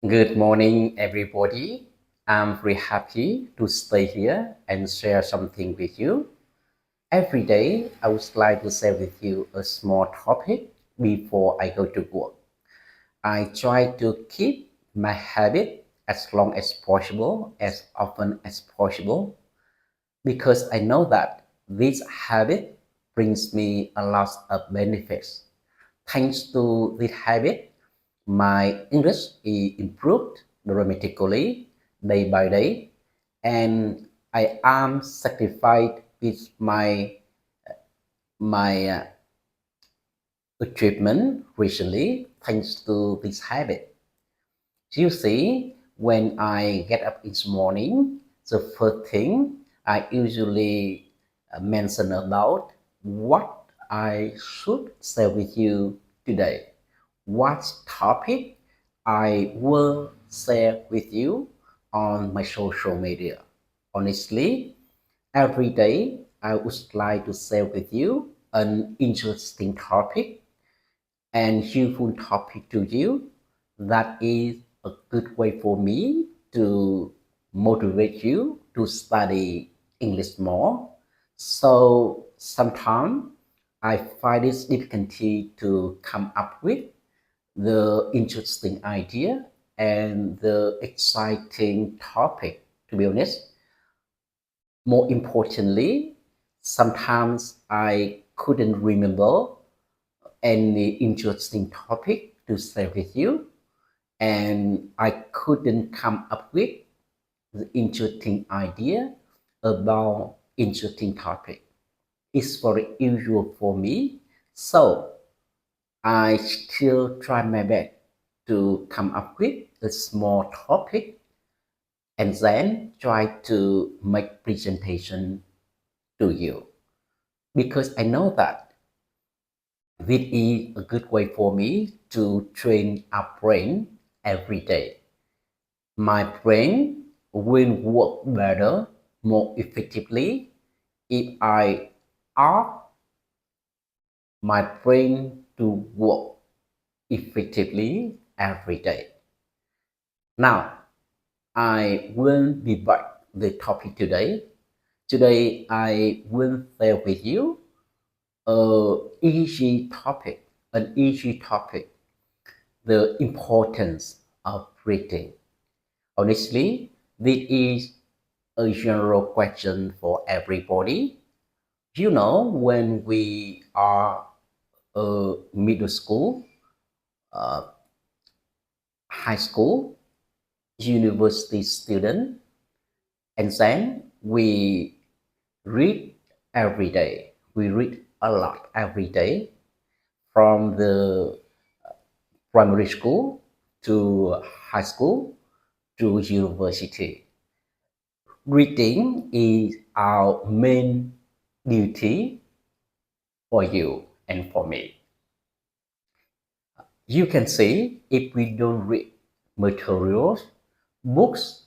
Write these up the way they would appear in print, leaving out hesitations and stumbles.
Good morning, everybody. I'm very happy to stay here and share something with you. Every day, I would like to share with you a small topic before I go to work. I try to keep my habit as long as possible, as often as possible, because I know that this habit brings me a lot of benefits. Thanks to this habit, my English is improved dramatically day by day, and I am satisfied with my achievement recently thanks to this habit. You see, when I get up in the morning, the first thing I usually mention about what I should share with you today. What topic I will share with you on my social media. Honestly, every day I would like to share with you an interesting topic and useful topic to you that is a good way for me to motivate you to study English more. So sometimes I find it difficulty to come up with the interesting idea and the exciting topic, to be honest. More importantly, sometimes I couldn't remember any interesting topic to share with you, and I couldn't come up with the interesting idea about interesting topic. It's very usual for me, so I still try my best to come up with a small topic and then try to make presentation to you because I know that this is a good way for me to train our brain every day. My brain will work better, more effectively if I ask my brain to work effectively every day. Now, I will be back the topic today. Today, I will share with you an easy topic, the importance of reading. Honestly, this is a general question for everybody. You know, when we are middle school, uh, high school, university student, and then we read every day. We read a lot every day from the primary school to high school to university. Reading is our main duty for you and for me. You can see if we don't read materials, books,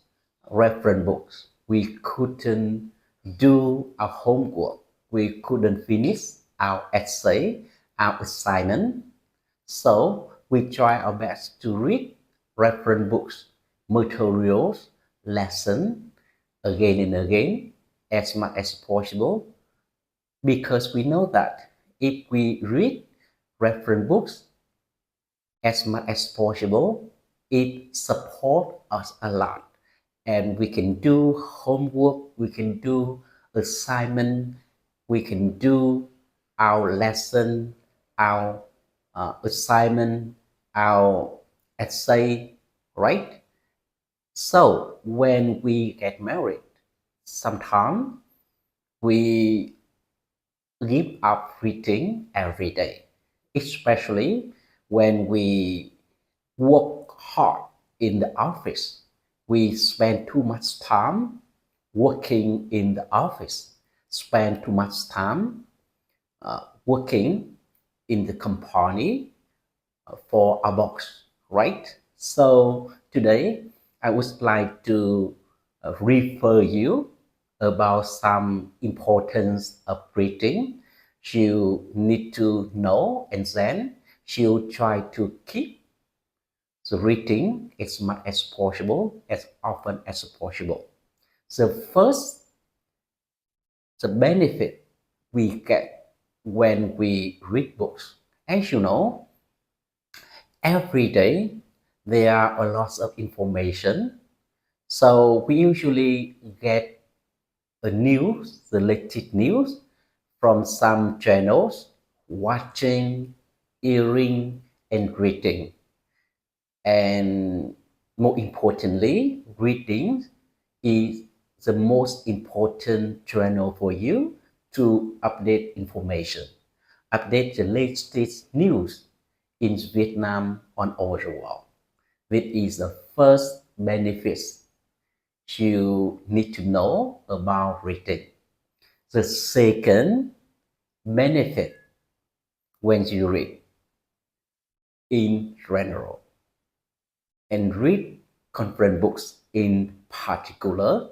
reference books, we couldn't do our homework. We couldn't finish our essay, our assignment. So we try our best to read reference books, materials, lesson again and again as much as possible because we know that if we read reference books as much as possible, it supports us a lot. And we can do homework, we can do assignment, we can do our lesson, our assignment, our essay, right? So when we get married, sometimes we give up reading every day, especially when we work hard in the office. We spend too much time working in the office, spend too much time working in the company for a box, right? So today I would like to refer you about some importance of reading. You need to know and then you try to keep So reading as much as possible, as often as possible. The first, the benefit we get when we read books. As you know, every day there are a lot of information. So we usually get the latest news from some channels, watching, hearing, and reading. And more importantly, reading is the most important channel for you to update information, update the latest news in Vietnam on all the world. This is the first benefit you need to know about reading. The second benefit when you read in general and read conference books in particular,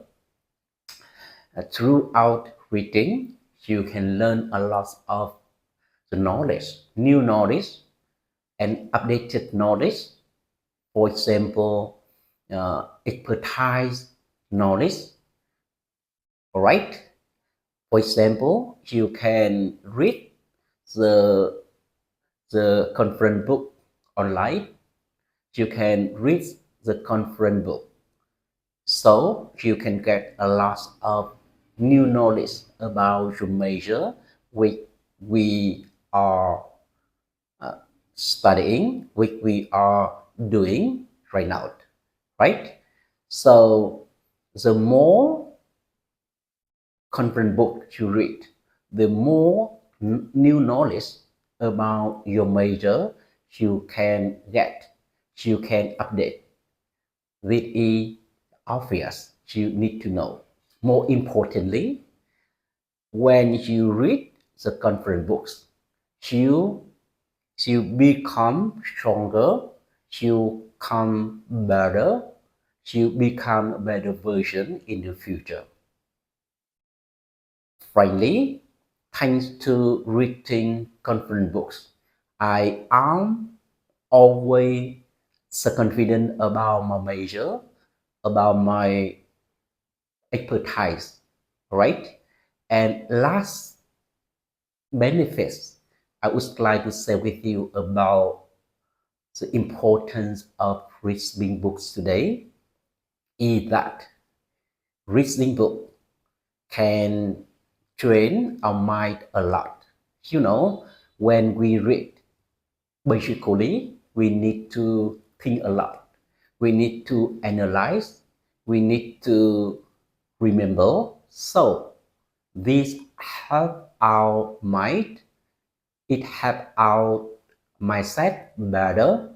throughout reading, you can learn a lot of the knowledge, new knowledge, and updated knowledge. For example, expertise knowledge. All right. For example, you can read the conference book online. You can read the conference book, so you can get a lot of new knowledge about the major which we are studying, which we are doing right now, right? So the more conference book you read, the more new knowledge about your major you can get, you can update. This is obvious, you need to know. More importantly, when you read the conference books, you you become stronger, you become better, you become a better version in the future. Finally, thanks to reading conference books, I am always so confident about my major, about my expertise, right? And last benefits I would like to share with you about the importance of reading books today is that reading book can train our mind a lot. You know, when we read, basically, we need to think a lot. We need to analyze. We need to remember. So this help our mind. It help our mindset better.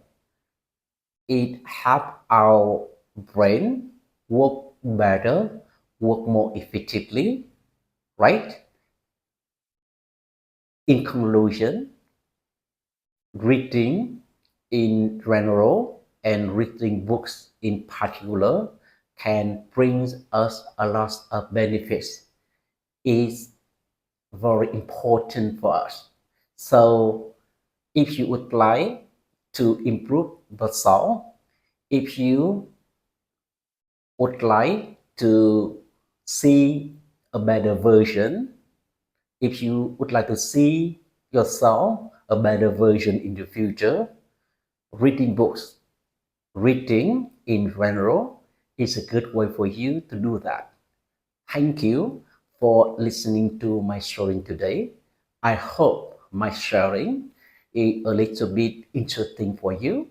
It help our brain work better, work more effectively, right? In conclusion, reading in general and reading books in particular can bring us a lot of benefits. It's very important for us. So if you would like to improve yourself, if you would like to see a better version, if you would like to see yourself a better version in the future, reading books, reading in general is a good way for you to do that. Thank you for listening to my sharing today. I hope my sharing is a little bit interesting for you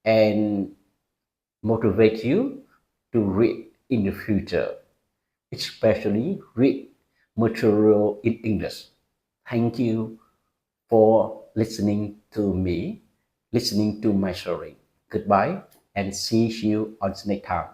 and motivate you to read in the future, especially read material in English. Thank you for listening to me, listening to my sharing. Goodbye and see you on the next time.